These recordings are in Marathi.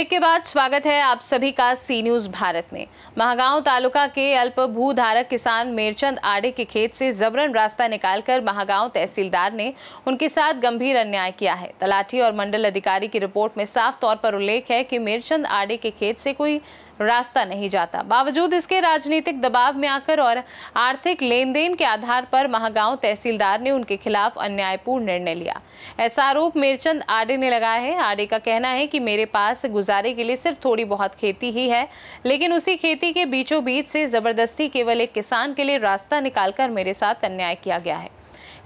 ब्रेक के बाद स्वागत है आप सभी का सी न्यूज भारत में। महागांव तालुका के अल्प भूधारक किसान मेरचंद आड़े के खेत से जबरन रास्ता निकालकर महागांव तहसीलदार ने उनके साथ गंभीर अन्याय किया है। तलाठी और मंडल अधिकारी की रिपोर्ट में साफ तौर पर उल्लेख है कि मेरचंद आड़े के खेत से कोई रास्ता नहीं जाता। बावजूद इसके राजनीतिक दबाव में आकर और आर्थिक लेन देन के आधार पर महागांव तहसीलदार ने उनके खिलाफ अन्यायपूर्ण निर्णय लिया। ऐसा आरोप मेरचंद आड़े ने लगाया है। आड़े का कहना है कि मेरे पास गुजारे के लिए सिर्फ थोड़ी बहुत खेती ही है, लेकिन उसी खेती के बीचों बीच से जबरदस्ती केवल एक किसान के लिए रास्ता निकालकर मेरे साथ अन्याय किया गया है।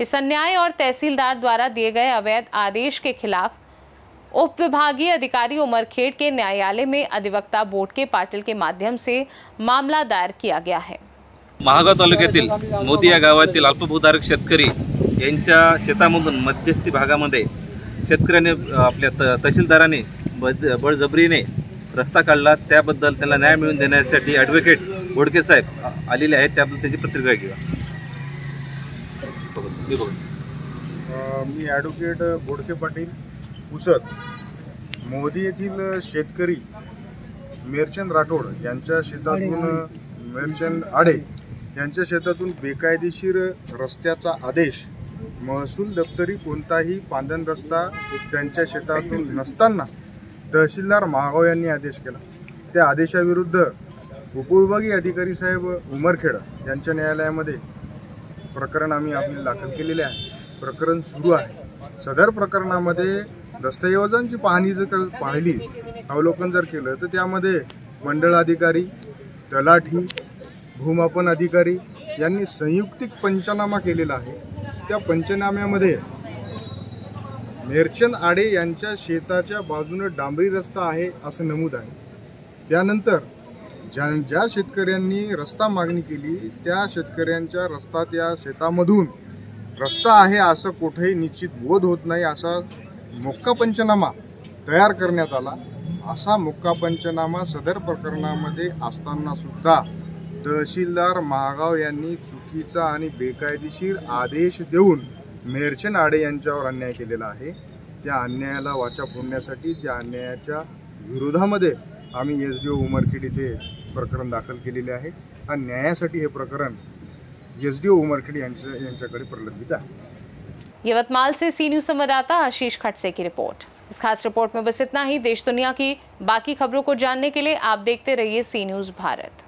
इस अन्याय और तहसीलदार द्वारा दिए गए अवैध आदेश के खिलाफ उप विभागीय अधिकारी उमरखेड़ के न्यायालय में अधिवक्ता बोडके पाटील के माध्यम से मामला दायर किया गया है। महागाव तालुक्यातील मोदी या गावातील अल्पभूधारक शेतकरी यांच्या शेतामधून मध्यस्थी भागामध्ये शेतकऱ्याने आपल्या तहसीलदाराने बळजबरीने रस्ता काढला। त्याबद्दल त्यांना न्याय मिळवून देण्यासाठी ॲडव्होकेट बोडके साहेब आलेले आहेत। त्याबद्दल त्यांची प्रतिक्रिया घेऊया। मी ॲडव्होकेट बोडके पाटील पुसद मोदी येथील शेतकरी मेरचंद राठोड यांच्या शेतातून मेरचंद आडे यांच्या शेतातून बेकायदेशीर रस्त्याचा आदेश महसूल दप्तरी कोणताही पांदन रस्ता त्यांच्या शेतातून नसताना तहसीलदार महागाव यांनी आदेश केला। त्या आदेशाविरुद्ध उपविभागीय अधिकारी साहेब उमरखेड यांच्या न्यायालयामध्ये प्रकरण आम्ही आपले दाखल केलेले आहे। प्रकरण सुरू आहे। सदर प्रकरणामध्ये दस्तऐवजांची पाहणी जर पाहिली, अवलोकन जर केलं तर त्यामध्ये मंडळ अधिकारी, तलाठी, भूमापन अधिकारी यांनी संयुक्तिक पंचनामा केलेला आहे। त्या पंचनाम्यामध्ये मेरचंद आडे यांच्या शेताच्या बाजूने डांबरी रस्ता आहे असं नमूद आहे। त्यानंतर ज्या शेतकऱ्यांनी रस्ता मागणी केली त्या शेतकऱ्यांच्या रस्ता त्या शेतामधून रस्ता आहे असं कुठेही निश्चित बोध होत नाही। असा मोक्का पंचनामा तयार करण्यात आला। असा मोक्का पंचनामा सदर प्रकरणामध्ये असताना सुद्धा तहसीलदार महागाव यांनी चुकीचा आणि बेकायदेशीर आदेश देऊन मेरचंद आडे यांच्यावर अन्याय केलेला आहे। त्या अन्यायाला वाचा फोडण्यासाठी त्या अन्यायाच्या विरोधामध्ये आम्ही एसडीओ उमरखेड इथे प्रकरण दाखल केलेले आहे आणि न्यायासाठी हे प्रकरण एसडीओ उमरखेड यांच्याकडे प्रलंबित आहे। यवतमाल से सी न्यूज संवाददाता आशीष खटसे की रिपोर्ट। इस खास रिपोर्ट में बस इतना ही। देश दुनिया की बाकी खबरों को जानने के लिए आप देखते रहिए सी न्यूज भारत।